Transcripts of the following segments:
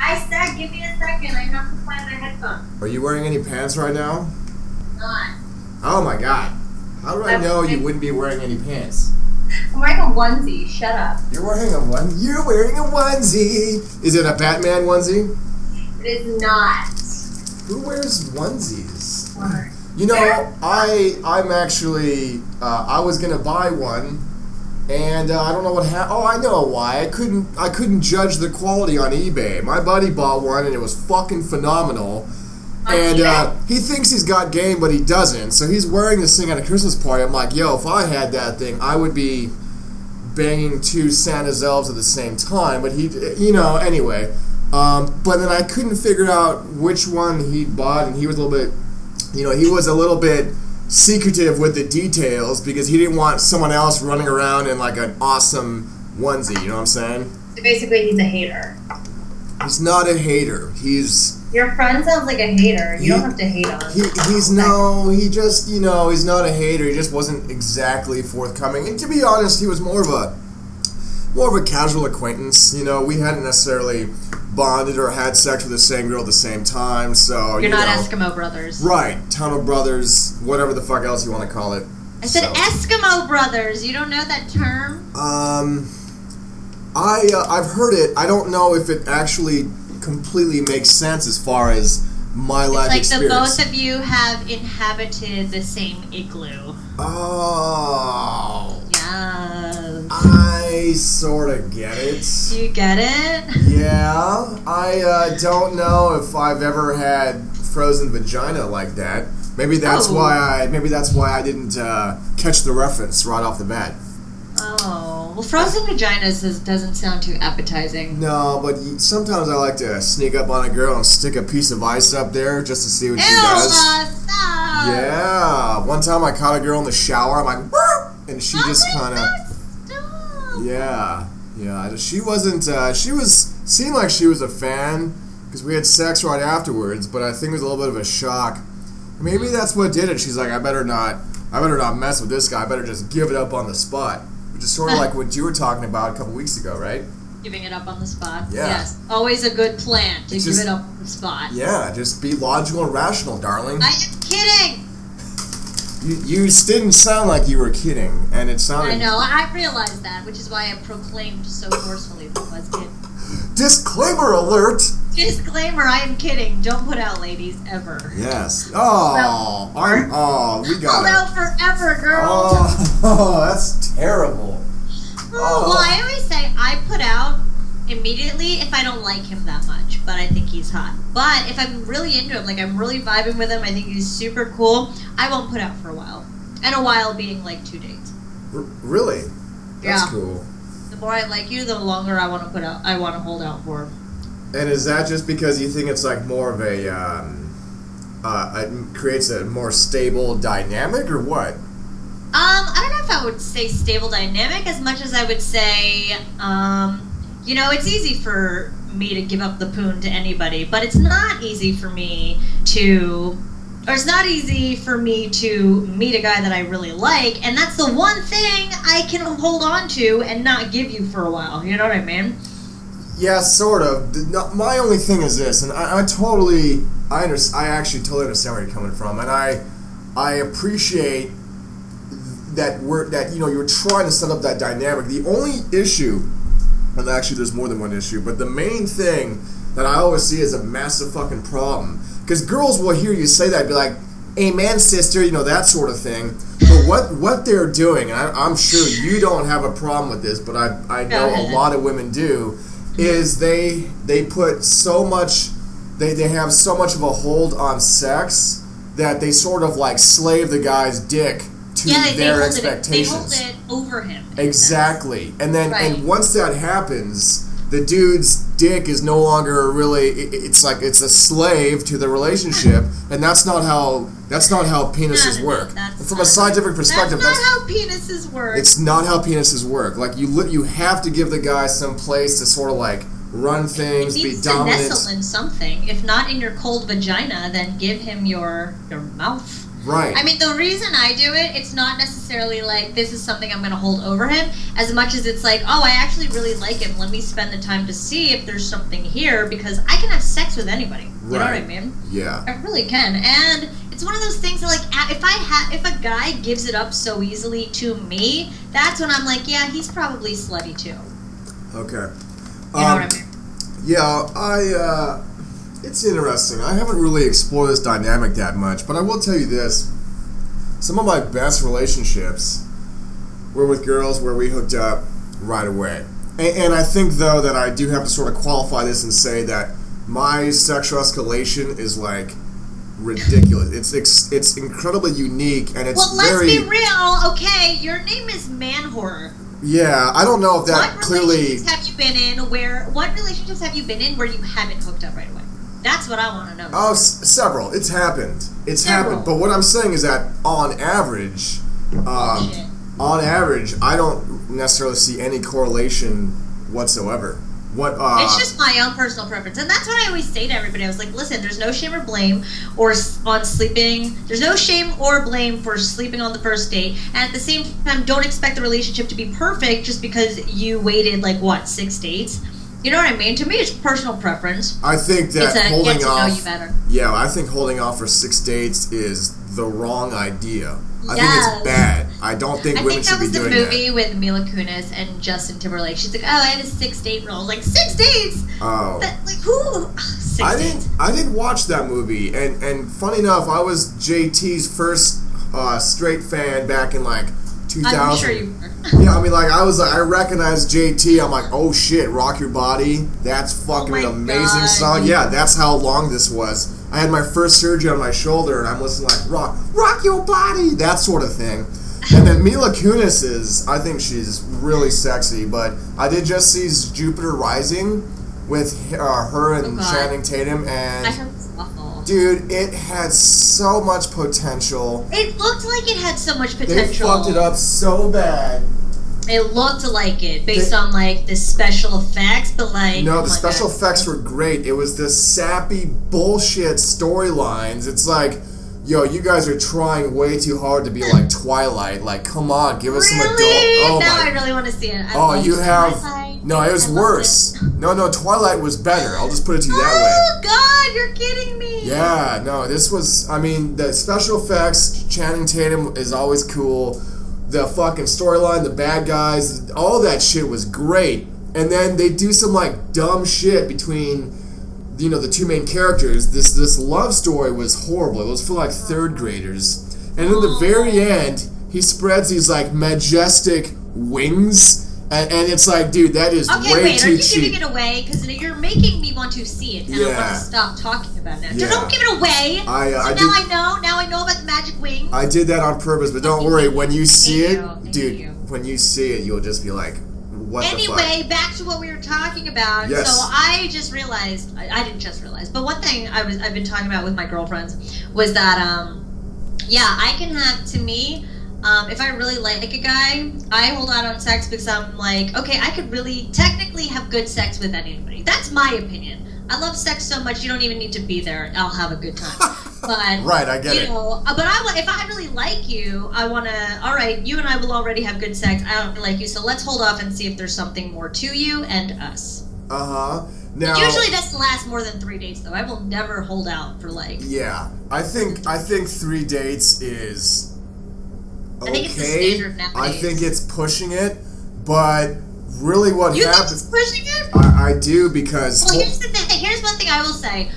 I said, give me a second. I have to find my headphones. Are you wearing any pants right now? Not. Oh my god. How do I know you wouldn't be wearing any pants? I'm wearing a onesie. Shut up. You're wearing a onesie. Is it a Batman onesie? It is not. Who wears onesies? Smart. You know, I'm actually I was gonna buy one, and I don't know what happened. Oh, I know why. I couldn't judge the quality on eBay. My buddy bought one, and it was fucking phenomenal. And he thinks he's got game, but he doesn't. So he's wearing this thing at a Christmas party. I'm like, yo, if I had that thing, I would be banging two Santa's elves at the same time. But he, anyway. But then I couldn't figure out which one he'd bought, and he was a little bit, he was a little bit secretive with the details because he didn't want someone else running around in like an awesome onesie. You know what I'm saying? So basically, he's a hater. He's not a hater. Your friend sounds like a hater. You don't have to hate on him. He's not a hater. He just wasn't exactly forthcoming. And to be honest, he was more of a casual acquaintance. We hadn't necessarily bonded or had sex with the same girl at the same time. So you're not Eskimo brothers, right? Tunnel brothers, whatever the fuck else you want to call it. I said Eskimo brothers. You don't know that term? I've heard it. I don't know if it actually completely makes sense as far as my life experience. It's like the both of you have inhabited the same igloo. Oh. Yes. I sort of get it. You get it? Yeah. I don't know if I've ever had frozen vagina like that. Maybe that's why I didn't catch the reference right off the bat. Oh, well, frozen vaginas doesn't sound too appetizing. No, but sometimes I like to sneak up on a girl and stick a piece of ice up there just to see what she does. Stop! Yeah, one time I caught a girl in the shower. I'm like, whoop! And she just kind of, yeah. She wasn't. Seemed like she was a fan because we had sex right afterwards. But I think it was a little bit of a shock. Maybe that's what did it. She's like, I better not mess with this guy. I better just give it up on the spot. Which is sort of like what you were talking about a couple weeks ago, right? Giving it up on the spot. Yeah. Yes. Always a good plan to give it up on the spot. Yeah, just be logical and rational, darling. I am kidding. You didn't sound like you were kidding, and it sounded... I know, I realized that, which is why I proclaimed so forcefully that I was kidding. Disclaimer alert! Disclaimer, I am kidding. Don't put out, ladies, ever. Yes. Oh, we got it. Hold out forever, girl. Oh, that's terrible. Well, I always say I put out immediately if I don't like him that much, but I think he's hot. But if I'm really into him, like I'm really vibing with him, I think he's super cool, I won't put out for a while. And a while being like 2 dates. Really? That's cool. The more I like you, the longer I want to hold out for. And is that just because you think it's like more of a, it creates a more stable dynamic, or what? I don't know if I would say stable dynamic as much as I would say, it's easy for me to give up the poon to anybody, but it's not easy for me to meet a guy that I really like, and that's the one thing I can hold on to and not give you for a while. You know what I mean? Yeah, sort of. My only thing is this, and I actually totally understand where you're coming from, and I appreciate that you're trying to set up that dynamic. The only issue, and actually there's more than one issue, but the main thing that I always see as a massive fucking problem, because girls will hear you say that and be like, amen, sister, that sort of thing. But what they're doing, and I'm sure you don't have a problem with this, but I know a lot of women do, is they put so much, they have so much of a hold on sex that they sort of like slave the guy's dick to their expectations. They hold it over him. Exactly. And then and once that happens, the dude's dick is no longer really, it's like it's a slave to the relationship, and that's not how penises work. From a scientific perspective, that's not how penises work. It's not how penises work. Like you have to give the guy some place to sort of like run things, be dominant. It needs to nestle in something. If not in your cold vagina, then give him your mouth. Right. I mean, the reason I do it, it's not necessarily like this is something I'm going to hold over him, as much as it's like, oh, I actually really like him. Let me spend the time to see if there's something here, because I can have sex with anybody. You know what I mean? Yeah. I really can. And it's one of those things that, like, if a guy gives it up so easily to me, that's when I'm like, yeah, he's probably slutty too. Okay. You know what I mean? Yeah, it's interesting. I haven't really explored this dynamic that much, but I will tell you this. Some of my best relationships were with girls where we hooked up right away. And I think, though, that I do have to sort of qualify this and say that my sexual escalation is, like, ridiculous. It's incredibly unique, and it's let's be real, okay? Your name is Manwhore. Yeah, I don't know if that clearly... What relationships have you been in where you haven't hooked up right away? That's what I want to know. Oh, several. It's happened. Happened. But what I'm saying is that on average, I don't necessarily see any correlation whatsoever. It's just my own personal preference, and that's what I always say to everybody. I was like, listen, there's no shame or blame on sleeping. There's no shame or blame for sleeping on the first date, and at the same time, don't expect the relationship to be perfect just because you waited 6 dates. You know what I mean? To me, it's personal preference. I think that holding off. Know you better. Yeah, I think holding off for 6 dates is the wrong idea. I think it's bad. I don't think women should be doing that. I think that was the movie with Mila Kunis and Justin Timberlake. She's like, oh, I had a 6-date rule. Like, 6 dates? Oh. Who? 6 dates. I didn't watch that movie. And funny enough, I was JT's first straight fan back in 2000. I'm sure you were. Yeah, I mean, I recognized JT. I'm like, oh shit, Rock Your Body. That's fucking an amazing song. Yeah, that's how long this was. I had my first surgery on my shoulder, and I'm listening Rock Your Body, that sort of thing. And then Mila Kunis I think she's really sexy, but I did just see Jupiter Rising with her and Channing Tatum, and I heard it's awful. Dude, it had so much potential. It looked like it had so much potential. They fucked it up so bad. It looked like it based on the special effects, but no, the special effects were great. It was the sappy bullshit storylines. It's like, yo, you guys are trying way too hard to be like Twilight. Like, come on, give us some adult. Oh, now I really want to see it. You have Twilight. No, it was worse. No, Twilight was better. I'll just put it to you that way. Oh God, you're kidding me. Yeah, no, this was. I mean, the special effects. Channing Tatum is always cool. The fucking storyline, the bad guys, all that shit was great. And then they do some dumb shit between, the two main characters. This love story was horrible. It was for 3rd graders. And in the very end, he spreads these majestic wings. And it's like, dude, that is way too cheap. Okay, wait, are you giving it away? Because you're making me want to see it, and I want to stop talking about it now. Yeah. Don't give it away! Now I know about the magic wing. I did that on purpose, but don't worry, when you see it, when you see it, you'll just be like, what the fuck? Anyway, back to what we were talking about. Yes. So I just realized, I didn't just realize, but one thing I've been talking about with my girlfriends was that, I can have, to me, if I really like a guy, I hold out on sex because I'm like, okay, I could really technically have good sex with anybody. That's my opinion. I love sex so much you don't even need to be there. I'll have a good time. But right, I get it. But if I really like you, I want to. All right, you and I will already have good sex. I don't like you, so let's hold off and see if there's something more to you and us. Now, it usually doesn't last more than 3 dates, though. I will never hold out for Yeah, I think 3 dates is. Okay. I think it's the standard nowadays. I think it's pushing it, but really what happens... You think it's pushing it? I do, because... Well, here's the thing. Here's one thing I will say.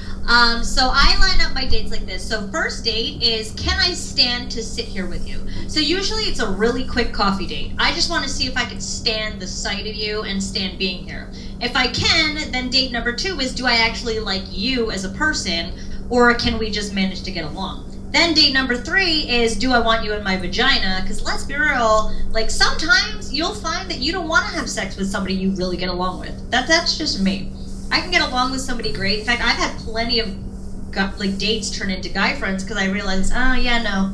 So I line up my dates like this. So first date is, can I stand to sit here with you? So usually it's a really quick coffee date. I just want to see if I can stand the sight of you and stand being here. If I can, then date number 2 is, do I actually like you as a person, or can we just manage to get along? Then date number 3 is, do I want you in my vagina? Because let's be real, sometimes you'll find that you don't want to have sex with somebody you really get along with. That's just me. I can get along with somebody great. In fact, I've had plenty of dates turn into guy friends because I realized, no, I'm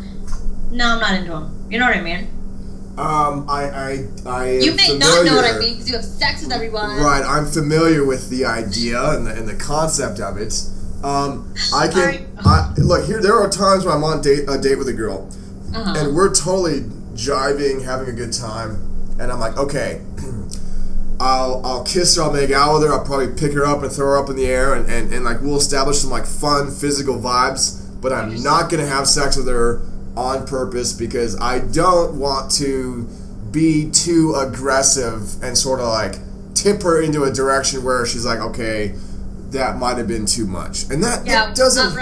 not into them. You know what I mean? I you may not know what I mean because you have sex with everyone. Right, I'm familiar with the idea and the concept of it. I can. Look here. There are times when I'm on a date with a girl, and we're totally jiving, having a good time, and I'm like, okay, I'll kiss her, I'll make out with her, I'll probably pick her up and throw her up in the air, and like we'll establish some like fun physical vibes. But I'm not gonna have sex with her on purpose because I don't want to be too aggressive and sort of like tip her into a direction where she's like, okay, that might have been too much. And that doesn't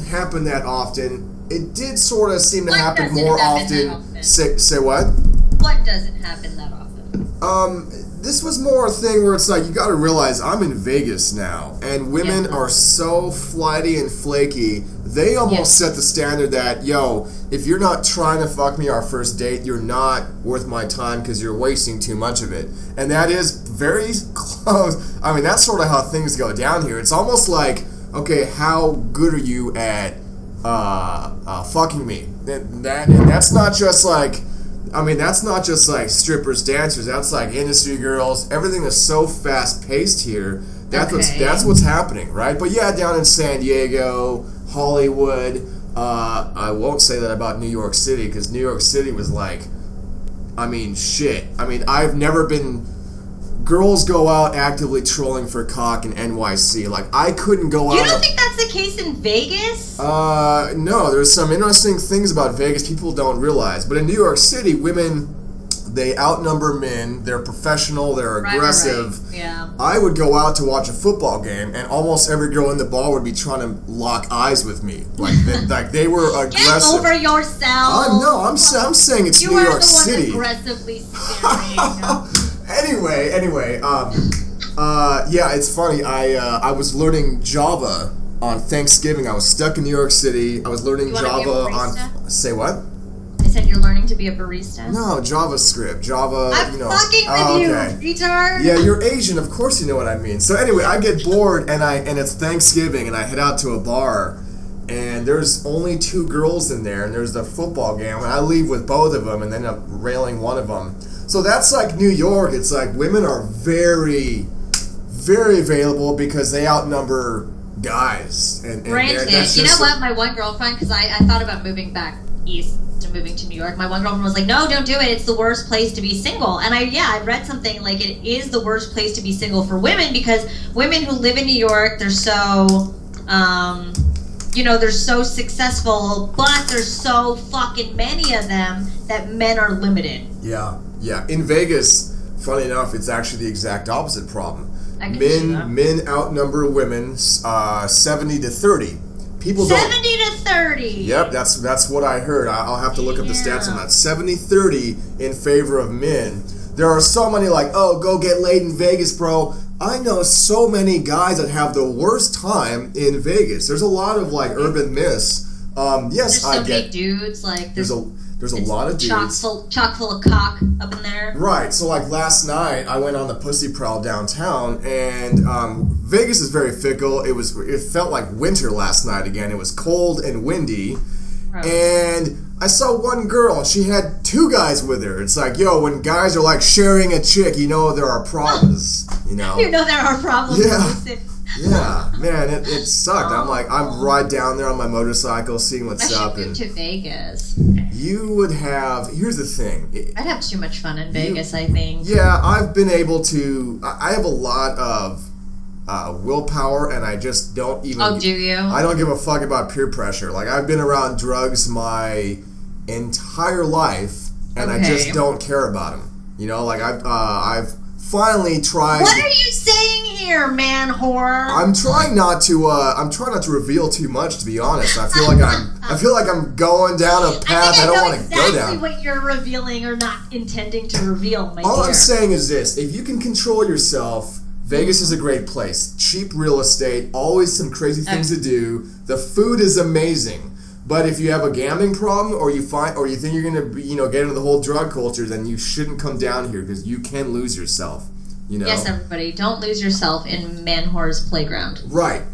happen that often. It did sort of seem to happen more often. Say what? What doesn't happen that often? This was more a thing where it's like, you gotta realize I'm in Vegas now, and women are so flighty and flaky, they almost set the standard that, yo, if you're not trying to fuck me our first date, you're not worth my time because you're wasting too much of it. And that is very close. I mean, that's sort of how things go down here. It's almost like, okay, how good are you at fucking me? And that's not just like, I mean, that's not just like strippers, dancers. That's like industry girls. Everything is so fast paced here. That's what's happening, right? But yeah, down in San Diego, Hollywood. I won't say that about New York City because New York City was like, I mean, shit. I mean, I've never been. Girls go out actively trolling for cock in NYC. Like, I couldn't go out. You don't think that's the case in Vegas? No. There's some interesting things about Vegas people don't realize. But in New York City, women, they outnumber men. They're professional. They're aggressive. Right. Yeah. I would go out to watch a football game, and almost every girl in the bar would be trying to lock eyes with me. Like, they were aggressive. Get over yourself. I'm saying it's New York City. You are the one aggressively staring. Anyway, yeah, it's funny. I was learning Java on Thanksgiving. I was stuck in New York City. I was learning Java on. Say what? I said you're learning to be a barista. No, JavaScript, Java. I'm fucking with you, retard. Yeah, you're Asian. Of course, you know what I mean. So anyway, I get bored and it's Thanksgiving, and I head out to a bar, and there's only 2 girls in there, and there's the football game, and I leave with both of them, and then I'm railing one of them. So that's like New York. It's like women are very, very available because they outnumber guys. And granted, you know what? My one girlfriend, because I thought about moving back east to moving to New York. My one girlfriend was like, "No, don't do it. It's the worst place to be single." And I read something like it is the worst place to be single for women because women who live in New York, they're so, they're so successful, but there's so fucking many of them that men are limited. Yeah. In Vegas, funny enough, it's actually the exact opposite problem. Men outnumber women 70 to 30. People 70 to 30. Yep, that's what I heard. I'll have to look up the stats on that. 70-30 in favor of men. There are so many like, oh, go get laid in Vegas, bro. I know so many guys that have the worst time in Vegas. There's a lot of like urban myths. Yes, I get. There's so many dudes. Like there's a lot of dudes. Chock full of cock up in there. Right. So like last night, I went on the pussy prowl downtown, and Vegas is very fickle. It felt like winter last night again. It was cold and windy, and I saw one girl, and she had 2 guys with her. It's like, yo, when guys are like sharing a chick, you know there are problems. You know there are problems. Yeah. Yeah, man, it sucked. I'm right down there on my motorcycle, seeing what's up. I should move to Vegas. You would have. Here's the thing. I'd have too much fun in Vegas. I think. Yeah, I've been able to. I have a lot of willpower, and I just don't even. Oh, do you? I don't give a fuck about peer pressure. Like I've been around drugs my entire life, and I just don't care about them. You know, like I've finally tried. What are you saying here, man whore? I'm trying not to reveal too much, to be honest. I feel like I'm going down a path I don't want to go down. Exactly what you're revealing or not intending to reveal, my dear. All I'm saying is this: if you can control yourself, Vegas is a great place. Cheap real estate, always some crazy things to do. The food is amazing. But if you have a gambling problem, or you think you're gonna get into the whole drug culture, then you shouldn't come down here because you can lose yourself. You know? Yes, everybody, don't lose yourself in Manwhore's playground. Right,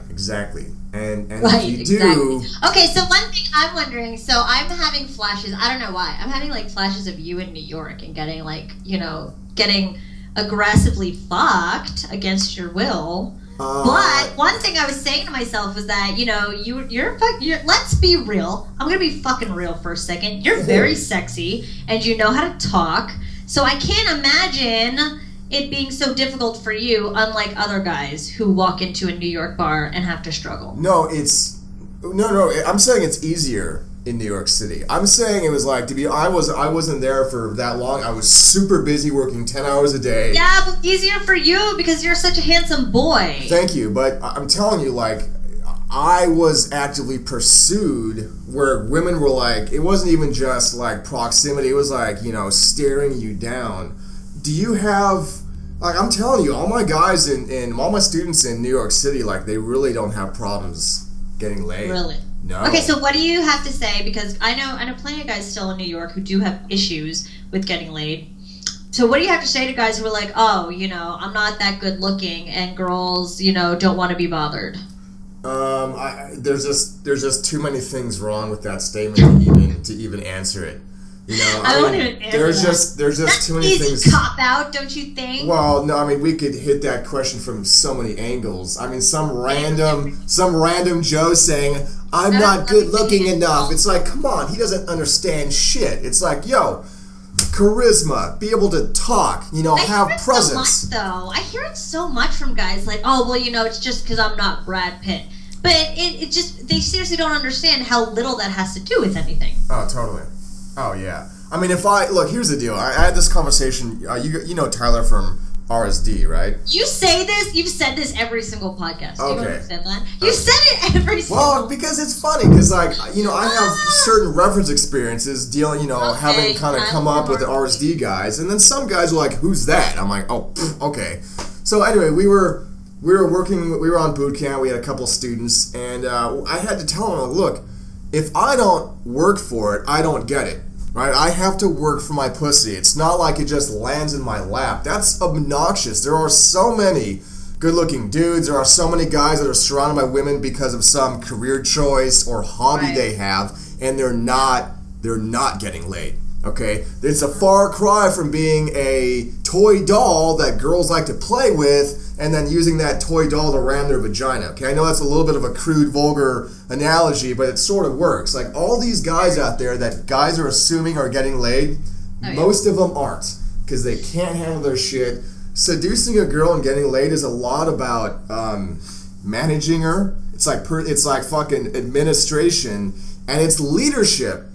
exactly. And if you do... Okay, so one thing I'm wondering, so I'm having flashes, I don't know why, I'm having like flashes of you in New York and getting like, getting aggressively fucked against your will. But one thing I was saying to myself was that, you know, you're let's be real. I'm gonna be fucking real for a second. You're very sexy and you know how to talk. So I can't imagine it being so difficult for you, unlike other guys who walk into a New York bar and have to struggle. No, I'm saying it's easier in New York City. I'm saying it was like I wasn't there for that long. I was super busy working 10 hours a day. Yeah, but easier for you because you're such a handsome boy. Thank you, but I'm telling you, like, I was actively pursued where women were like, it wasn't even just like proximity, it was like, you know, staring you down. Do you have, like, I'm telling you, all my guys and all my students in New York City, like, they really don't have problems getting laid. Really? No. Okay, so what do you have to say? Because I know plenty of guys still in New York who do have issues with getting laid. So what do you have to say to guys who are like, oh, you know, I'm not that good looking and girls, you know, don't want to be bothered? There's just too many things wrong with that statement to even answer it. You know, I won't even answer there's that. just That's too many easy things. Cop out, don't you think? Well, no, I mean, we could hit that question from so many angles. I mean, some random Joe saying, I'm not good looking enough. It's like, come on, he doesn't understand shit. It's like, yo, charisma, be able to talk, you know, have presence. So much, though. I hear it so much from guys like, oh, well, you know, it's just because I'm not Brad Pitt. But it just, they seriously don't understand how little that has to do with anything. Oh, totally. Oh, yeah. I mean, look, here's the deal. I had this conversation, you know Tyler from RSD, right? You say this, you've said this every single podcast. Okay. Do you understand that? You said it every single Well, because it's funny, because, like, you know, I have certain reference experiences dealing, you know, having kind of come up with the RSD guys, and then some guys were like, who's that? I'm like, oh, okay. So anyway, we were on boot camp, we had a couple students, and I had to tell them, look, if I don't work for it, I don't get it. Right? I have to work for my pussy. It's not like it just lands in my lap. That's obnoxious. There are so many good-looking dudes. There are so many guys that are surrounded by women because of some career choice or hobby they have, and they're not getting laid. Okay? It's a far cry from being a toy doll that girls like to play with and then using that toy doll to ram their vagina. Okay? I know that's a little bit of a crude, vulgar analogy, but it sort of works. Like, all these guys out there that guys are assuming are getting laid, most of them aren't because they can't handle their shit. Seducing a girl and getting laid is a lot about managing her. It's like fucking administration, and it's leadership.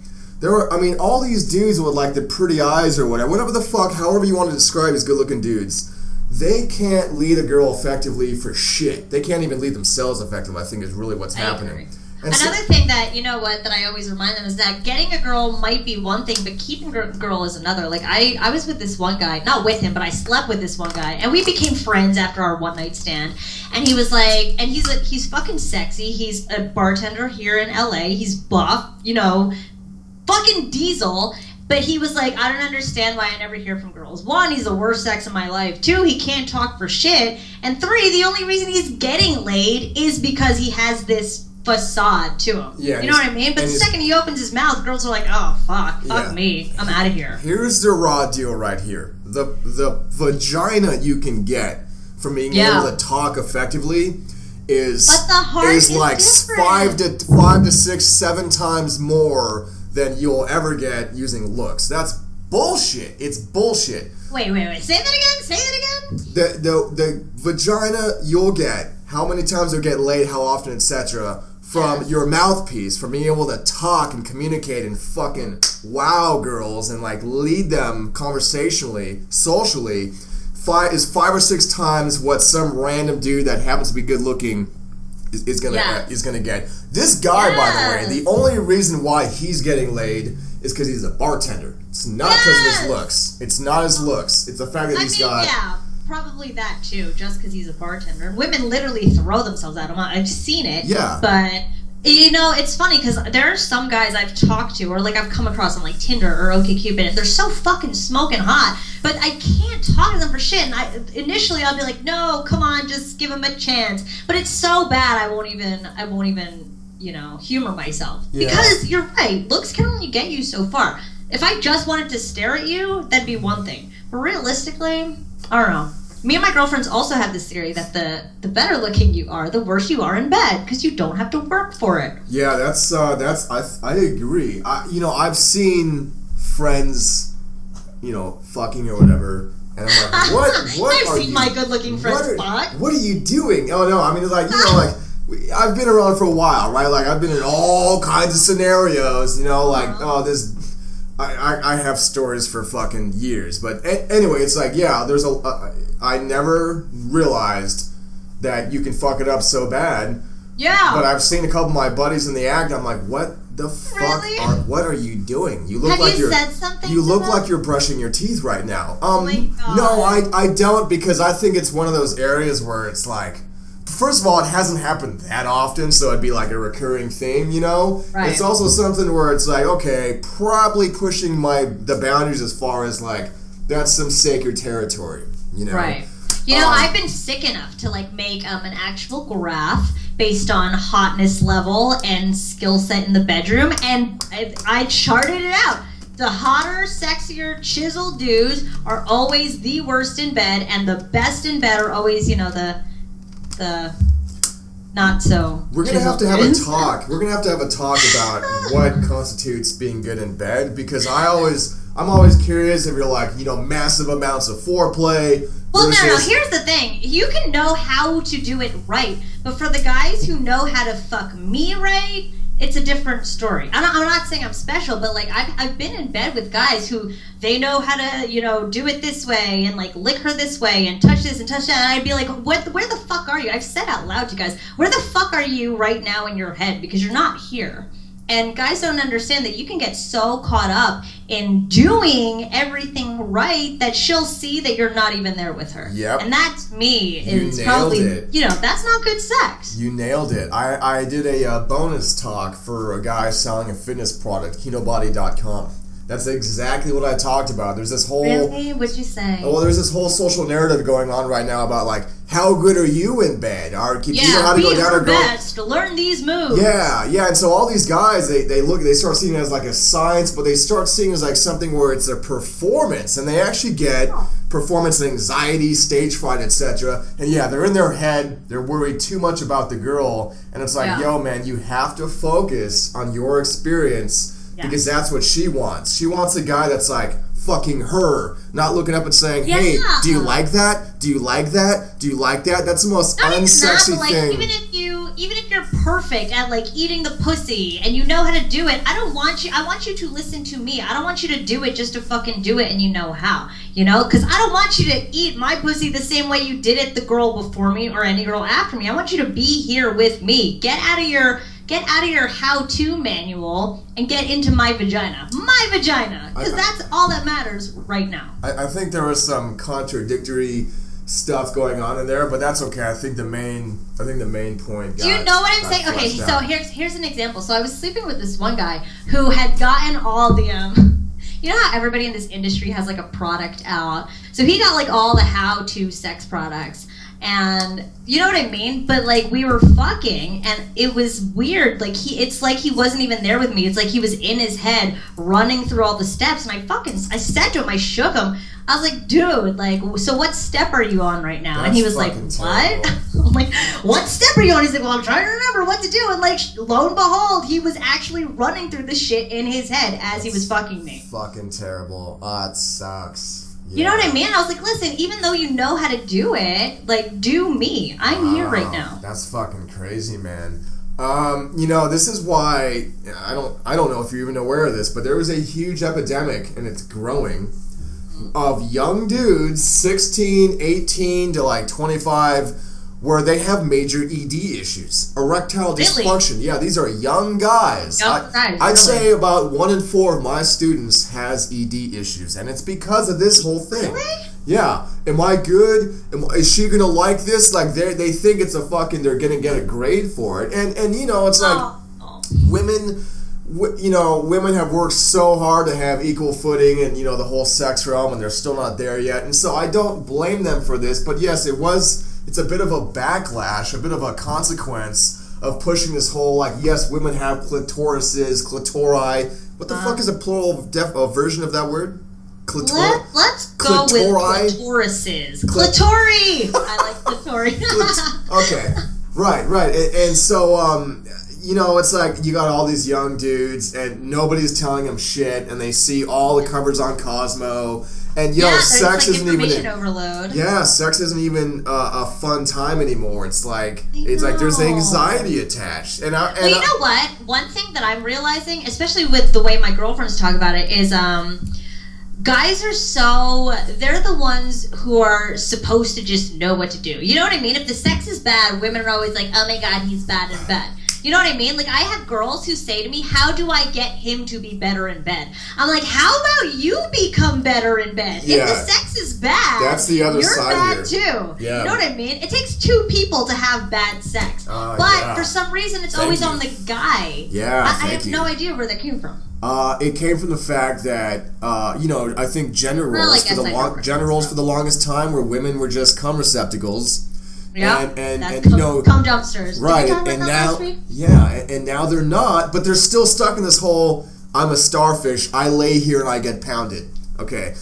All these dudes with like the pretty eyes or whatever the fuck, however you want to describe these good-looking dudes, they can't lead a girl effectively for shit. They can't even lead themselves effectively, I think, is really what's happening. Another thing that, you know what, that I always remind them is that getting a girl might be one thing, but keeping a girl is another. Like, I was with this one guy, not with him, but I slept with this one guy, and we became friends after our one-night stand. And he was like, and he's fucking sexy. He's a bartender here in LA. He's buff, you know, fucking diesel. But he was like, I don't understand why I never hear from girls. 1, he's the worst sex of my life. 2, he can't talk for shit. And 3, the only reason he's getting laid is because he has this facade to him. Yeah, you know what I mean? But the second he opens his mouth, girls are like, oh, fuck me. I'm out of here. Here's the raw deal right here. The vagina you can get from being able to talk effectively is like different. 5 to 6, 7 times more than you'll ever get using looks. That's bullshit. It's bullshit. Wait. Say that again. The vagina you'll get, how many times you'll get laid, how often, etc., from your mouthpiece, from being able to talk and communicate and fucking wow girls and like lead them conversationally, socially, is 5 or 6 times what some random dude that happens to be good looking is gonna get. This guy, by the way, the only reason why he's getting laid is because he's a bartender. It's not because of his looks. It's not his looks. It's the fact that he's got. Yeah, probably that too. Just because he's a bartender, women literally throw themselves at him. I've seen it. Yeah. But you know, it's funny because there are some guys I've talked to, or like I've come across on like Tinder or OkCupid, and they're so fucking smoking hot, but I can't talk to them for shit. And initially I'll be like, no, come on, just give them a chance. But it's so bad, I won't even, you know, humor myself. Yeah. Because you're right, looks can only get you so far. If I just wanted to stare at you, that'd be one thing. But realistically, I don't know. Me and my girlfriends also have this theory that the better looking you are, the worse you are in bed because you don't have to work for it. Yeah, that's I agree. I've seen friends, fucking or whatever, and I'm like, what I've are seen you? my good looking friends fuck. What are you doing? Oh no, I mean like I've been around for a while, right? Like I've been in all kinds of scenarios, this. I have stories for fucking years, but anyway, it's like, yeah, there's I never realized that you can fuck it up so bad. Yeah. But I've seen a couple of my buddies in the act. And I'm like, what the fuck? Really? What are you doing? You look have like you said something? You look them? like you're brushing your teeth right now. Oh my God. No, I don't, because I think it's one of those areas where it's like, first of all, it hasn't happened that often, so it'd be like a recurring theme, Right. It's also something where it's like, okay, probably pushing the boundaries as far as like, that's some sacred territory, Right. I've been sick enough to like make an actual graph based on hotness level and skill set in the bedroom, and I charted it out. The hotter, sexier, chiseled dudes are always the worst in bed, and the best in bed are always, the not so. We're gonna have to have a talk. We're gonna have to have a talk about what constitutes being good in bed, because I'm always curious if you're like, massive amounts of foreplay. Well, no. Here's the thing: you can know how to do it right, but for the guys who know how to fuck me right, it's a different story. I'm not saying I'm special, but like I've been in bed with guys who they know how to do it this way and like lick her this way and touch this and touch that, and I'd be like, where the fuck are you? I've said out loud to guys, where the fuck are you right now in your head, because you're not here. And guys don't understand that you can get so caught up in doing everything right that she'll see that you're not even there with her. Yep. And that, to me, is nailed probably, it. That's not good sex. You nailed it. I did a bonus talk for a guy selling a fitness product, KetoBody.com. That's exactly what I talked about. There's this whole... Really? What'd you say? Well, there's this whole social narrative going on right now about, like, how good are you in bed? Do you know how to go down or go... best. Learn these moves. Yeah. And so all these guys, they start seeing it as, like, a science, but they start seeing it as, like, something where it's a performance, and they actually get performance anxiety, stage fright, etc. And, yeah, they're in their head. They're worried too much about the girl, and it's like, yo, man, you have to focus on your experience. Yeah. Because that's what she wants. She wants a guy that's like fucking her, not looking up and saying, "Hey, do you like that? Do you like that? Do you like that?" That's the most unsexy thing. Even if you're perfect at like eating the pussy and you know how to do it, I want you to listen to me. I don't want you to do it just to fucking do it and you know how. Because I don't want you to eat my pussy the same way you did it the girl before me or any girl after me. I want you to be here with me. Get out of your how-to manual and get into my vagina. My vagina! Because that's all that matters right now. I think there was some contradictory stuff going on in there, but that's okay. I think the main point Do you know what I'm saying? Okay, so here's an example. So I was sleeping with this one guy who had gotten all the you know how everybody in this industry has like a product out? So he got like all the how-to sex products. And you know what I mean? But like we were fucking and it was weird. Like it's like he wasn't even there with me. It's like he was in his head running through all the steps, and I said to him, I shook him. I was like, dude, like, so what step are you on right now? And he was like, what? I'm like, what step are you on? He's like, well, I'm trying to remember what to do. And like, lo and behold, he was actually running through the shit in his head as he was fucking me. Fucking terrible. Oh, it sucks. Yeah. You know what I mean? I was like, listen, even though you know how to do it, like, do me. I'm here right now. That's fucking crazy, man. This is why I don't know if you're even aware of this, but there was a huge epidemic, and it's growing, of young dudes, 16, 18 to like 25, where they have major ED issues, erectile dysfunction. Yeah, these are young guys. I'd say about 1 in 4 of my students has ED issues, and it's because of this whole thing. Really? Yeah. Am I good? Is she gonna like this? Like they think it's a fucking, they're gonna get a grade for it, and it's like women. Women have worked so hard to have equal footing in, the whole sex realm, and they're still not there yet. And so I don't blame them for this, but yes, it's a bit of a backlash, a bit of a consequence of pushing this whole, like, yes, women have clitorises, clitori. What the fuck is a plural version of that word? Let's go with clitorises. Clitori! I like clitori. Okay. Right. And so, it's like you got all these young dudes and nobody's telling them shit and they see all the covers on Cosmo and, sex isn't even... overload. Yeah, sex isn't even a fun time anymore. It's like there's anxiety attached. And you know what? One thing that I'm realizing, especially with the way my girlfriends talk about it, is guys they're the ones who are supposed to just know what to do. You know what I mean? If the sex is bad, women are always like, oh my god, he's bad in bed. You know what I mean? Like, I have girls who say to me, how do I get him to be better in bed? I'm like, how about you become better in bed? Yeah. If the sex is bad, that's the other you're side bad here. too. Yeah. You know what I mean? It takes two people to have bad sex. But for some reason, it's always on the guy. Yeah, I have no idea where that came from. It came from the fact that, I think gender roles for the longest time where women were just cum receptacles. Yeah, and cum dumpsters. Right, and now they're not, but they're still stuck in this whole, I'm a starfish, I lay here and I get pounded. Okay,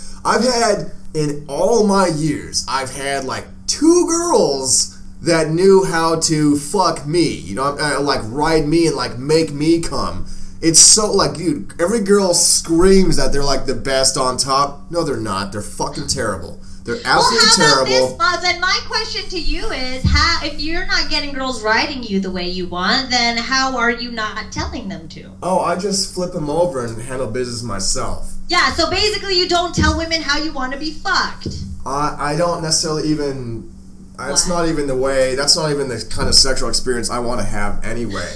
in all my years, I've had like 2 girls that knew how to fuck me, like ride me and like make me come. It's so like, dude, every girl screams that they're like the best on top. No, they're not. They're fucking terrible. They're absolutely terrible. Well, how about this, Then my question to you is, if you're not getting girls riding you the way you want, then how are you not telling them to? Oh, I just flip them over and handle business myself. Yeah, so basically you don't tell women how you want to be fucked. I don't necessarily even... That's not even the kind of sexual experience I want to have anyway.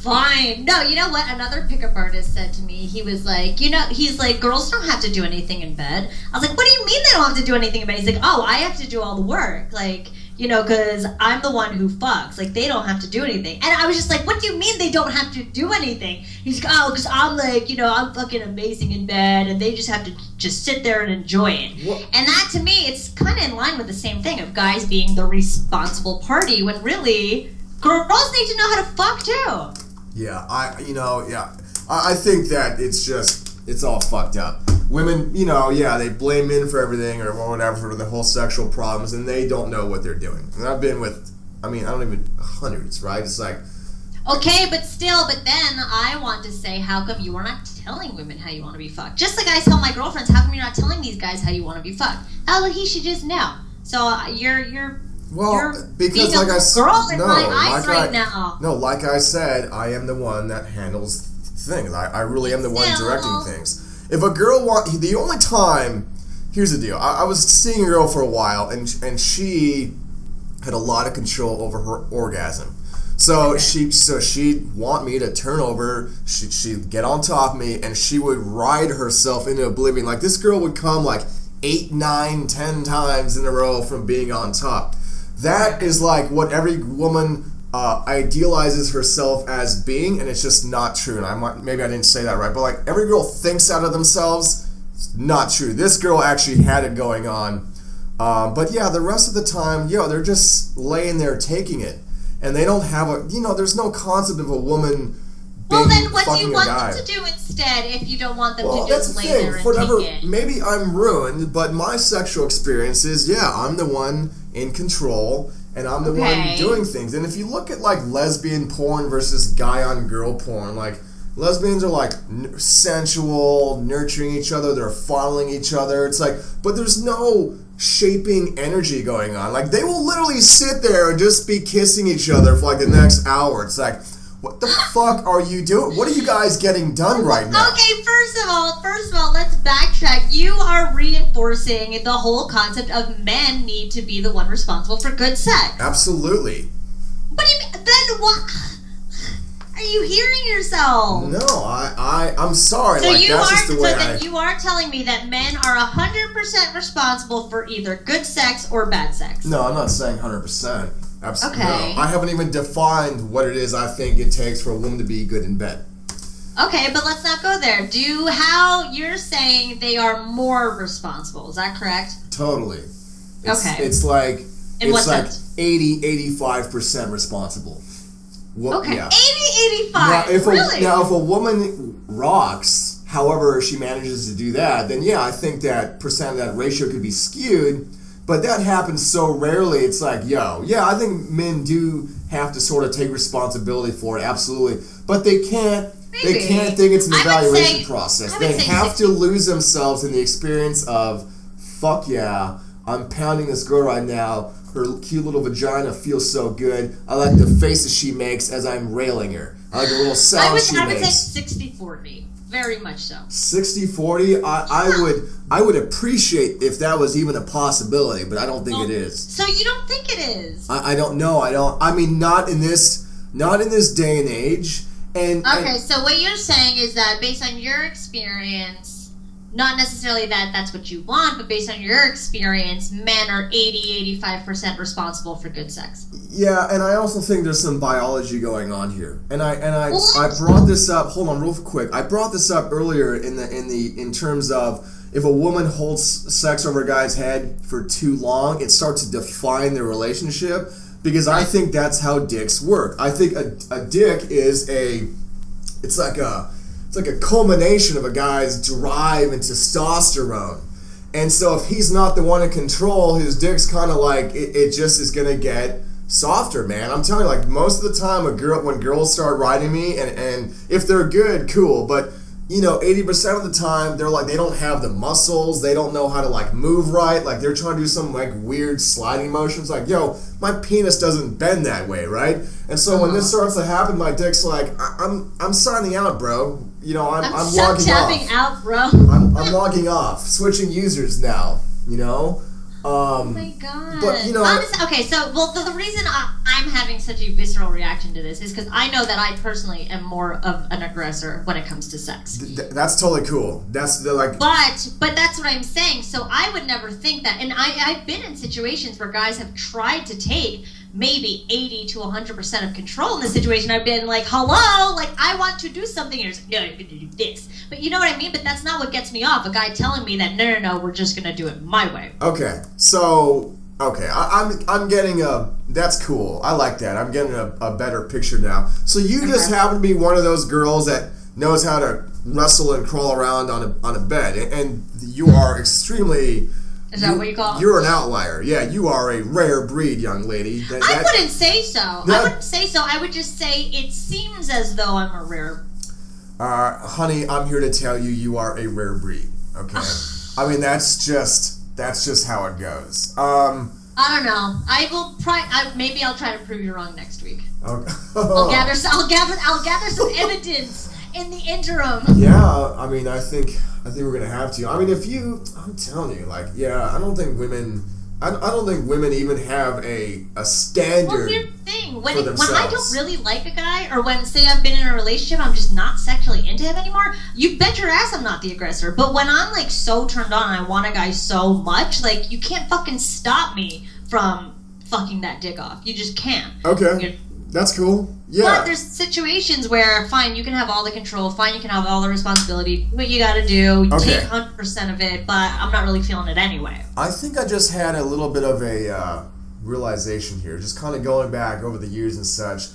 Fine. No, you know what? Another pickup artist said to me, he was like, he's like, girls don't have to do anything in bed. I was like, what do you mean they don't have to do anything in bed? He's like, oh, I have to do all the work. Like, because I'm the one who fucks. Like, they don't have to do anything. And I was just like, what do you mean they don't have to do anything? He's like, oh, because I'm like, I'm fucking amazing in bed, and they just have to just sit there and enjoy it. What? And that, to me, it's kind of in line with the same thing of guys being the responsible party, when really, girls need to know how to fuck, too. Yeah, I think that it's all fucked up. Women, they blame men for everything or whatever for the whole sexual problems, and they don't know what they're doing. And I've been with, hundreds, right? It's like... Okay, but then I want to say, how come you are not telling women how you want to be fucked? Just like I tell my girlfriends, how come you're not telling these guys how you want to be fucked? Oh, he should just know. So you're because like I said, now. No, like I said, I am the one that handles things. I really am the one directing things. If a girl the only time, here's the deal. I was seeing a girl for a while, and she had a lot of control over her orgasm. So she'd want me to turn over. She'd get on top of me, and she would ride herself into oblivion. Like, this girl would come like 8, 9, 10 times in a row from being on top. That is like what every woman idealizes herself as being, and it's just not true. And maybe I didn't say that right, but like every girl thinks out of themselves. It's not true. This girl actually had it going on. But yeah, the rest of the time, they're just laying there taking it, and they don't have there's no concept of a woman. Well, then what do you want them to do instead if you don't want them to just lay there and take it? Maybe I'm ruined, but my sexual experience is, I'm the one in control, and I'm the one doing things. And if you look at, like, lesbian porn versus guy-on-girl porn, like, lesbians are, like, sensual, nurturing each other, they're fondling each other. It's like, but there's no shaping energy going on. Like, they will literally sit there and just be kissing each other for, like, the next hour. It's like... What the fuck are you doing? What are you guys getting done right now? Okay, first of all, let's backtrack. You are reinforcing the whole concept of men need to be the one responsible for good sex. Absolutely. What do you mean? Then what? Are you hearing yourself? No, I'm sorry. So you are telling me that men are 100% responsible for either good sex or bad sex. No, I'm not saying 100%. Absolutely. Okay. No, I haven't even defined what it is I think it takes for a woman to be good in bed. Okay, but let's not go there. How you're saying they are more responsible, is that correct? Totally. Okay. It's like... In what sense? 80-85% responsible. Okay, yeah. 80-85? Really? Now, if a woman rocks, however she manages to do that, then yeah, I think that percent of that ratio could be skewed. But that happens so rarely. It's like, yo, yeah, I think men do have to sort of take responsibility for it, absolutely. But they can't. Maybe. They can't think it's an evaluation say, process. They have to lose themselves in the experience of, fuck yeah, I'm pounding this girl right now. Her cute little vagina feels so good. I like the faces she makes as I'm railing her. I like the little sounds she makes. I would say 60-40. Very much so. 60-40? I would appreciate if that was even a possibility, but I don't think it is. So you don't think it is? I don't know. I mean, not in this day and age. So what you're saying is that based on your experience, not necessarily that that's what you want, but based on your experience, men are 80-85% responsible for good sex. Yeah, and I also think there's some biology going on here. And I brought this up. Hold on, real quick. I brought this up earlier in terms of if a woman holds sex over a guy's head for too long, it starts to define their relationship. Because I think that's how dicks work. I think a dick is it's like a culmination of a guy's drive and testosterone. And so if he's not the one in control, his dick's kind of like, it just is going to get softer, man. I'm telling you, like, most of the time when girls start riding me, and if they're good, cool, but 80% of the time, they're like, they don't have the muscles, they don't know how to, like, move right, like, they're trying to do some, like, weird sliding motions, like, yo, my penis doesn't bend that way, right? And so when this starts to happen, my dick's like, I'm signing out, bro. I'm logging off. Tapping out, bro. I'm logging off, switching users now, Oh my god. But, honestly, okay, so, the reason I'm having such a visceral reaction to this is because I know that I personally am more of an aggressor when it comes to sex. That's totally cool. That's like. But that's what I'm saying. So I would never think that. And I've been in situations where guys have tried to take maybe 80 to 100% of control in the situation. I've been like, hello, like, I want to do something. And you're just like, no, you're going to do this. But you know what I mean? But that's not what gets me off. A guy telling me that, no, we're just going to do it my way. Okay. So, I'm getting that's cool. I like that. I'm getting a better picture now. So you just happen to be one of those girls that knows how to wrestle and crawl around on a bed. And you are extremely... Is that what you call it? You're an outlier. Yeah, you are a rare breed, young lady. I wouldn't say so. I wouldn't say so. I would just say it seems as though I'm a rare. Honey, I'm here to tell you, you are a rare breed. Okay. I mean, that's just how it goes. I don't know. I will maybe I'll try to prove you wrong next week. Okay. I'll gather some evidence in the interim. Yeah, I mean, I think we're gonna have to. I mean, I'm telling you, like, yeah, I don't think women even have a standard. Well, here's the thing: when I don't really like a guy, or when, say, I've been in a relationship, I'm just not sexually into him anymore. You bet your ass I'm not the aggressor. But when I'm like so turned on, and I want a guy so much, like, you can't fucking stop me from fucking that dick off. You just can't. Okay. That's cool. Yeah. But there's situations where, fine, you can have all the control, fine, you can have all the responsibility, what you gotta do, take 100% of it, but I'm not really feeling it anyway. I think I just had a little bit of a realization here, just kind of going back over the years and such.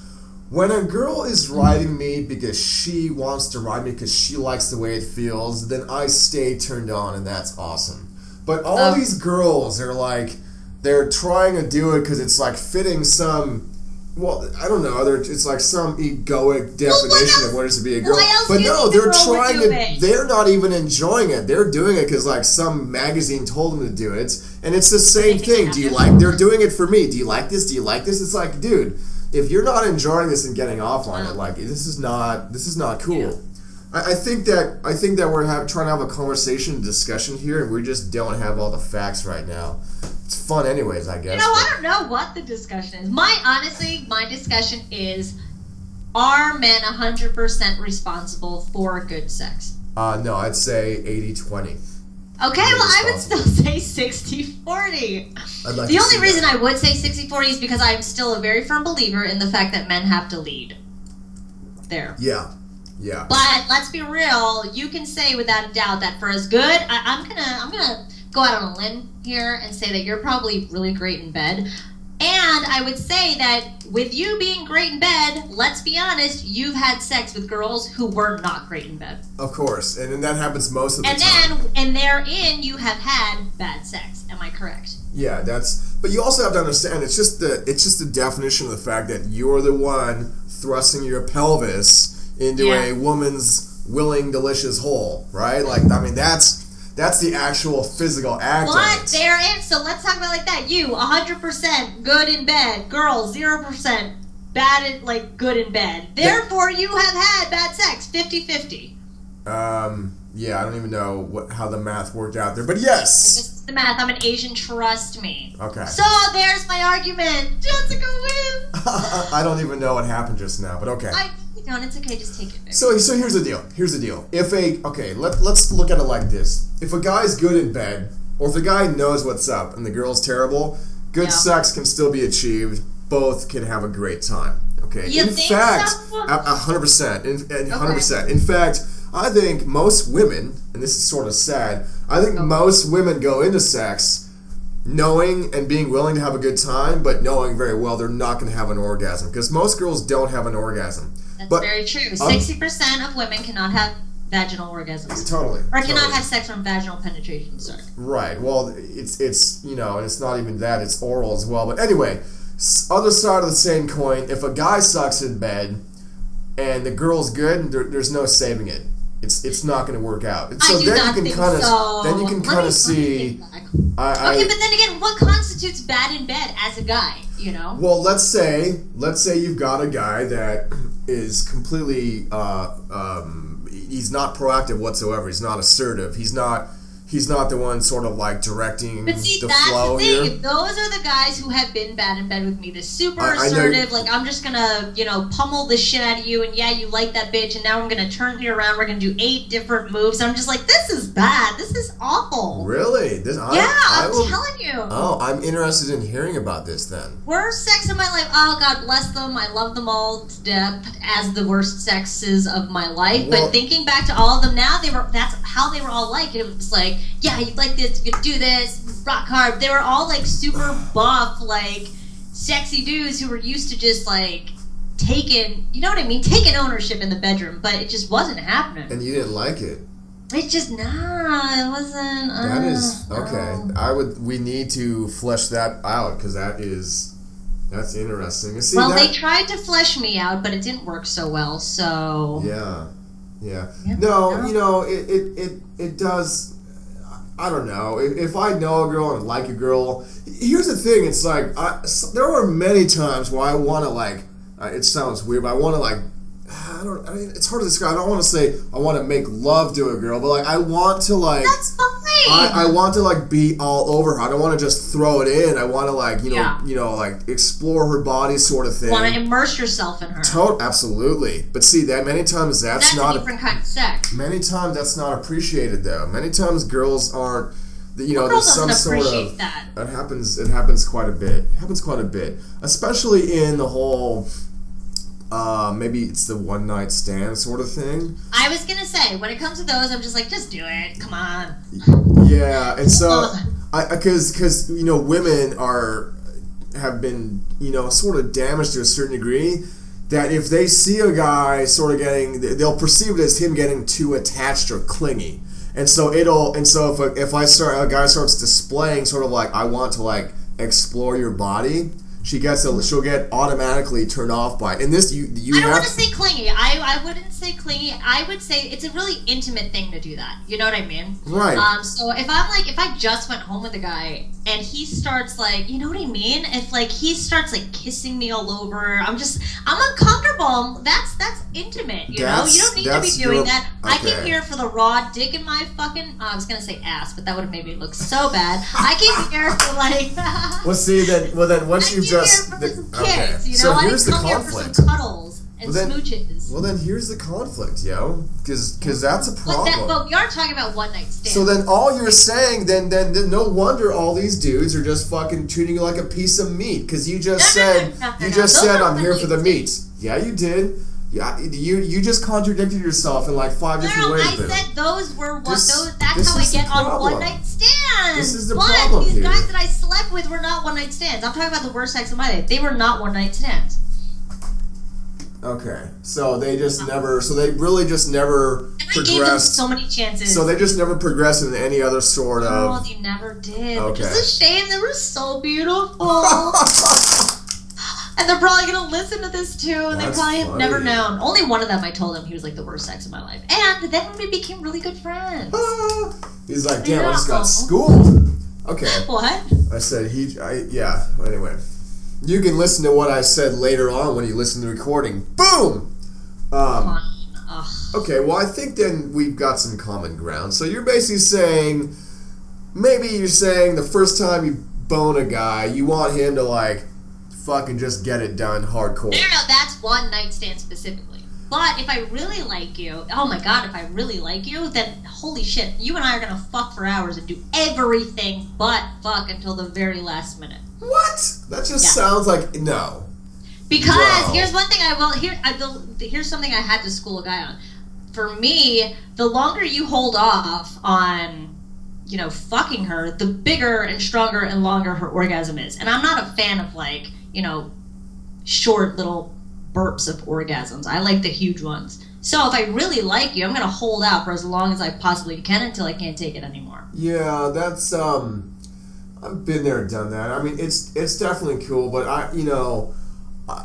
When a girl is riding me because she wants to ride me because she likes the way it feels, then I stay turned on, and that's awesome. But all these girls are like, they're trying to do it because it's like fitting some... Well, I don't know. It's like some egoic definition of what it is to be a girl. But no, they're trying to. They're not even enjoying it. They're doing it because like some magazine told them to do it, and it's the same thing. Do you like? They're doing it for me. Do you like this? Do you like this? It's like, dude, if you're not enjoying this and getting off on it, like this is not cool. Yeah. I think that we're trying to have a conversation, discussion here, and we just don't have all the facts right now. It's fun anyways, I guess. I don't know what the discussion is. My discussion is, are men 100% responsible for good sex? No, I'd say 80-20. Okay, well, I would still say 60-40. The only reason I would say 60-40 is because I'm still a very firm believer in the fact that men have to lead. There. Yeah. But let's be real. You can say without a doubt that for as good, I'm gonna go out on a limb here and say that you're probably really great in bed. And I would say that with you being great in bed, let's be honest, you've had sex with girls who were not great in bed. Of course, and that happens most of the time. And therein, you have had bad sex. Am I correct? Yeah, but you also have to understand, it's just the definition of the fact that you're the one thrusting your pelvis into a woman's willing, delicious hole, right? Like, I mean, that's the actual physical act. But therein, so let's talk about like that. You, 100% good in bed. Girl, 0% bad in, like, good in bed. Therefore, you have had bad sex, 50-50. Yeah, I don't even know how the math worked out there, but yes. It's the math. I'm an Asian, trust me. Okay. So there's my argument. Jessica wins. I don't even know what happened just now, but okay. No, it's okay. Just take it. Baby. So here's the deal. Let's look at it like this. If a guy's good in bed, or if the guy knows what's up and the girl's terrible, good sex can still be achieved. Both can have a great time. Okay. You think so? 100%. 100%. In fact, I think most women, and this is sort of sad, I think most women go into sex knowing and being willing to have a good time, but knowing very well they're not going to have an orgasm. Because most girls don't have an orgasm. That's very true. 60% of women cannot have vaginal orgasms. Totally. Or cannot have sex from vaginal penetration, sorry. Right. Well, it's and it's not even that, it's oral as well. But anyway, other side of the same coin, if a guy sucks in bed and the girl's good, there's no saving it. It's not going to work out. So then you can kind of see. Okay, but then again, what constitutes bad in bed as a guy? You know. Well, let's say you've got a guy that is completely he's not proactive whatsoever. He's not assertive. He's not the one sort of like directing but see, the that's flow the thing. here. Those are the guys who have been bad in bed with me. The super assertive, like, I'm just gonna, pummel the shit out of you, and yeah, you like that bitch, and now I'm gonna turn you around. We're gonna do 8 different moves. I'm just like, this is bad. This is awful. Really? I'm telling you. Oh, I'm interested in hearing about this then. Worst sex of my life. Oh, God bless them. I love them all to death as the worst sexes of my life. Well, but thinking back to all of them now, that's how they were all like. It was like, yeah, you like this, you could do this, rock hard. They were all like super buff, like sexy dudes who were used to just like taking ownership in the bedroom, but it just wasn't happening. And you didn't like it? It just, it wasn't. That is, okay. We need to flesh that out, because that's interesting. See, they tried to flesh me out, but it didn't work so well, so. Yeah. No, it does. I don't know. If I know a girl and like a girl, here's the thing. It's like there are many times where I want to like. It sounds weird, but I want to like. It's hard to describe. I don't want to say I want to make love to a girl, but like I want to like. That's fine. I want to like be all over her. I don't want to just throw it in. I want to like like explore her body, sort of thing. Want to immerse yourself in her. Absolutely. But see, that many times that's not a different kind of sex. Many times that's not appreciated though. Many times girls aren't. There's some sort of that. It happens quite a bit. It happens quite a bit, especially in the whole. Maybe it's the one night stand sort of thing. I was gonna say, when it comes to those, I'm just like, just do it. Come on. Yeah, and so because women have been sort of damaged to a certain degree, that if they see a guy sort of they'll perceive it as him getting too attached or clingy, and so if a guy starts displaying sort of like, I want to like explore your body. She'll get automatically turned off by it. And this, I don't want to say clingy. I wouldn't say clingy. I would say it's a really intimate thing to do that. You know what I mean? Right. So if I just went home with a guy and he starts like, you know what I mean? If like he starts like kissing me all over, I'm uncomfortable. That's intimate. You know, you don't need to be doing that. Okay. I came here for the raw dick in my fucking. I was gonna say ass, but that would have made me look so bad. I came here for like. Well, then once you've just. Kids, so here's the conflict. For some cuddles and smooches. Well, then here's the conflict, because that's a problem. But we are talking about one night stands. So then all you're saying, then no wonder all these dudes are just fucking treating you like a piece of meat, because you just said I'm here for the meat. Yeah, you did. Yeah, you just contradicted yourself in like 5 different ways. I said those were that's how I get on one night stands. This is the but problem these here. guys that I slept with were not one-night stands. I'm talking about the worst sex of my life. They were not one-night stands. Okay, so they just never. So they really just never And I gave them progressed. so many chances. So they just never progressed into any other sort No, of. they never did. Okay. It's a shame. They were so beautiful. And they're probably going to listen to this too, and That's they probably have funny. never known. Only one of them I told him he was like the worst sex of my life. And then we became really good friends. He's like, damn, I just got Yeah. schooled. Okay. What? I said yeah. Anyway, you can listen to what I said later on when you listen to the recording. Boom. Ugh. Okay. Well, I think then we've got some common ground. So you're basically saying, maybe you're saying the first time you bone a guy, you want him to like fucking just get it done hardcore. No, that's one night stand specifically. But if I really like you, oh my god, if I really like you, then holy shit, you and I are gonna fuck for hours and do everything but fuck until the very last minute. What? That just sounds like no. Because No. here's one thing here's something I had to school a guy on. For me, the longer you hold off on, fucking her, the bigger and stronger and longer her orgasm is. And I'm not a fan of like, short little burps of orgasms. I like the huge ones. So if I really like you, I'm gonna hold out for as long as I possibly can until I can't take it anymore. Yeah, that's I've been there, done that. I mean, it's definitely cool, but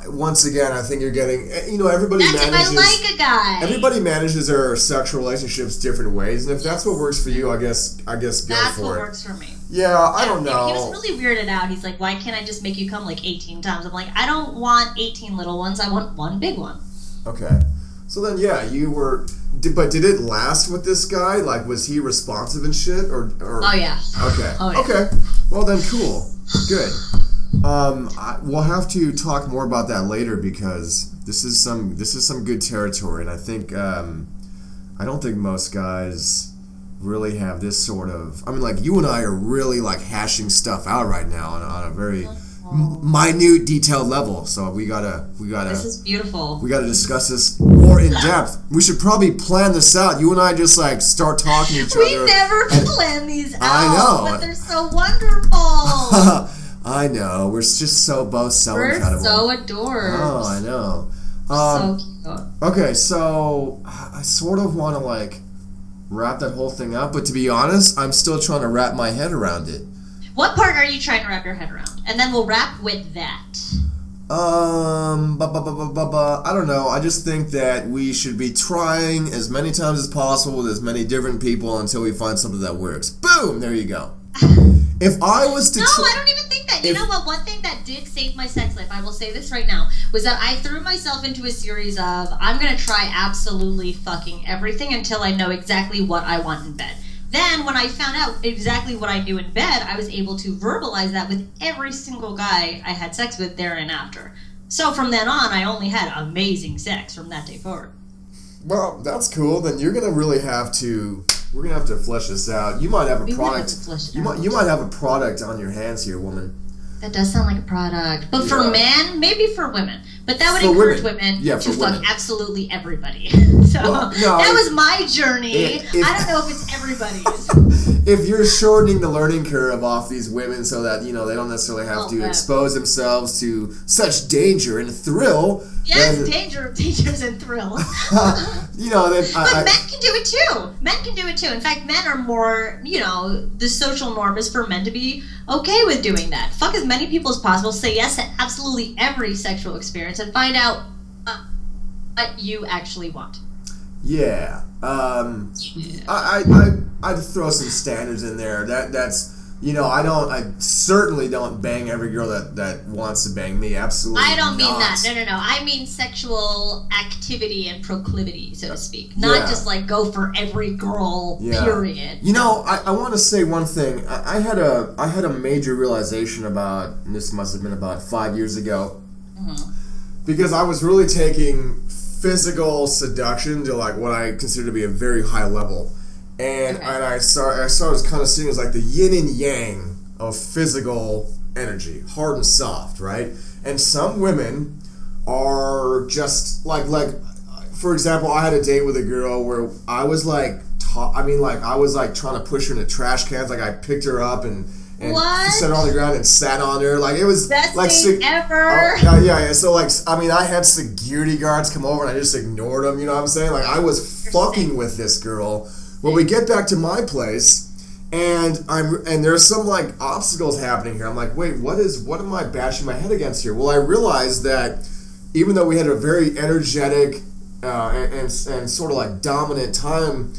once again, I think you're getting, everybody That's manages. if I like a guy. Everybody manages their sexual relationships different ways, and if that's what works for you, I guess go That's for what it. works for me. Yeah, I don't know. He was really weirded out. He's like, why can't I just make you come like 18 times? I'm like, I don't want 18 little ones. I want one big one. Okay. So then, yeah, but did it last with this guy? Like, was he responsive and shit? Or Oh, yeah. Okay. Oh, yeah. Okay. Well, then, cool. Good. We'll have to talk more about that later because this is some good territory, and I think I don't think most guys really have this sort of. I mean, like you and I are really like hashing stuff out right now on a very minute, detailed level. So we gotta. This is beautiful. We gotta discuss this more in depth. We should probably plan this out. You and I just like start talking to each other. We never plan these out. I know. But they're so wonderful. I know. We're just both so We're incredible. so adored. Oh, I know. So cute. Okay, so I sort of want to like wrap that whole thing up, but to be honest, I'm still trying to wrap my head around it. What part are you trying to wrap your head around? And then we'll wrap with that. I don't know. I just think that we should be trying as many times as possible with as many different people until we find something that works. Boom! There you go. If I was to No, I don't even think that. You know what? One thing that did save my sex life, I will say this right now, was that I threw myself into a series of, I'm going to try absolutely fucking everything until I know exactly what I want in bed. Then, when I found out exactly what I knew in bed, I was able to verbalize that with every single guy I had sex with there and after. So from then on, I only had amazing sex from that day forward. Well, that's cool. Then you're gonna really have to. We're gonna have to flesh this out. You might have a product. You might have a product on your hands here, woman. That does sound like a product. But for men, maybe for women. But that would For encourage women. women Yeah, to for fuck women. absolutely everybody. So Well, no, that was my journey. If- I don't know if it's everybody's. If you're shortening the learning curve off these women so that, they don't necessarily have to man. expose themselves to such danger and thrill. Yes, then, dangers and thrills. then But men can do it too. Men can do it too. In fact, men are more, the social norm is for men to be okay with doing that. Fuck as many people as possible. Say yes to absolutely every sexual experience and find out what you actually want. Yeah. I'd throw some standards in there. That's I certainly don't bang every girl that wants to bang me. Absolutely. I don't mean not. that. No. I mean sexual activity and proclivity, so to speak. Not just like go for every girl, period. I want to say one thing. I had a major realization about, and this must have been about 5 years ago, because I was really taking physical seduction to like what I consider to be a very high level. And I saw it was kind of seen as like the yin and yang of physical energy, hard and soft, right? And some women are just like for example, I had a date with a girl where I was like I was like trying to push her into trash cans. Like I picked her up and set her on the ground and sat on her. Like it was best like thing ever. Oh, yeah. So like, I mean, I had security guards come over and I just ignored them. You know what I'm saying? Like I was fucking with this girl. Well, we get back to my place. And there's some like obstacles happening here. I'm like, wait, what am I bashing my head against here? Well, I realized that even though we had a very energetic and sort of like dominant time,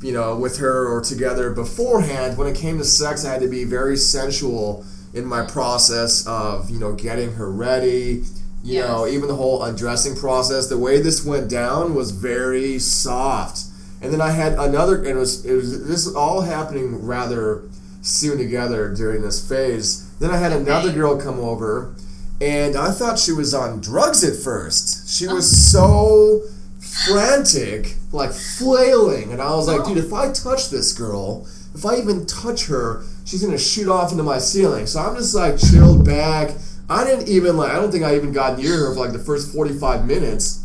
you know, with her or together beforehand, when it came to sex, I had to be very sensual in my process of, you know, getting her ready. You know, even the whole undressing process. The way this went down was very soft. And then I had another, and it was this is all happening rather soon together during this phase. Then I had another girl come over, and I thought she was on drugs at first. She was so frantic, like flailing, and I was like, dude, if I touch this girl, if I even touch her, she's gonna shoot off into my ceiling. So I'm just like chilled back. I don't think I even got near her for like the first 45 minutes.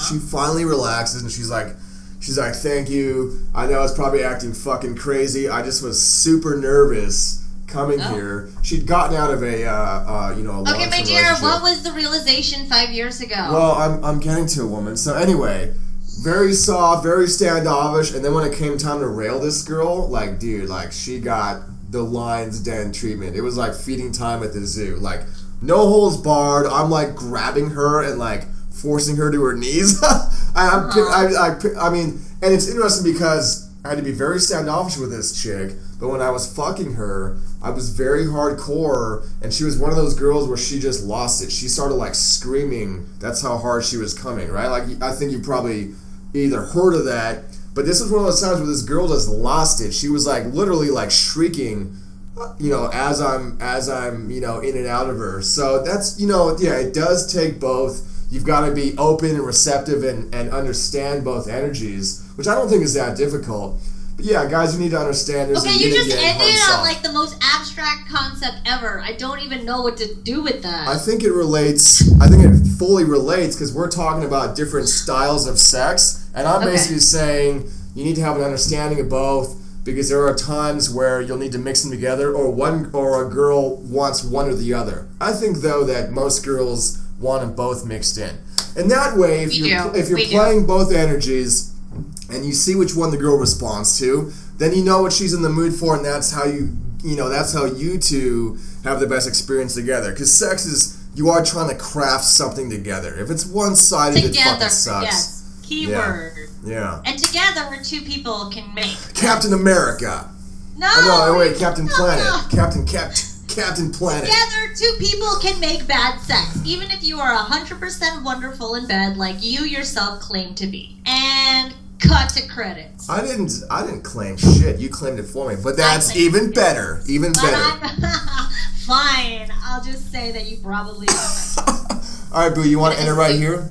She finally relaxes, and she's like, thank you. I know I was probably acting fucking crazy. I just was super nervous coming here. She'd gotten out of a Okay, my dear, what was the realization 5 years ago? Well, I'm getting to a woman. So anyway, very soft, very standoffish, and then when it came time to rail this girl, like, dude, like, she got the lion's den treatment. It was like feeding time at the zoo. Like, no holds barred. I'm like grabbing her and like forcing her to her knees. I mean, and it's interesting because I had to be very standoffish with this chick, but when I was fucking her, I was very hardcore, and she was one of those girls where she just lost it. She started like screaming. That's how hard she was coming, right? Like, I think you probably either heard of that, but this was one of those times where this girl just lost it. She was like literally like shrieking, you know, as I'm, you know, in and out of her. So that's, you know, yeah, it does take both. You've got to be open and receptive and understand both energies, which I don't think is that difficult. But yeah, guys, you need to understand this. Okay, you just ended on like the most abstract concept ever. I don't even know what to do with that. I think it relates. I think it fully relates because we're talking about different styles of sex, and I'm basically saying you need to have an understanding of both, because there are times where you'll need to mix them together, or a girl wants one or the other. I think though that most girls want them both mixed in, and that way, if you're playing both energies, and you see which one the girl responds to, then you know what she's in the mood for, and that's how that's how you two have the best experience together. Because sex is, you are trying to craft something together. If it's one-sided, it fucking sucks. Yes, keyword. Yeah. And together, two people can make Captain America. No, wait, Captain Planet. Captain Planet. Together, two people can make bad sex, even if you are 100% wonderful in bed, like you yourself claim to be. And cut to credits. I didn't claim shit. You claimed it for me, but that's even better. Even better. Fine. I'll just say that you probably are. All right, Boo. You want to enter right here?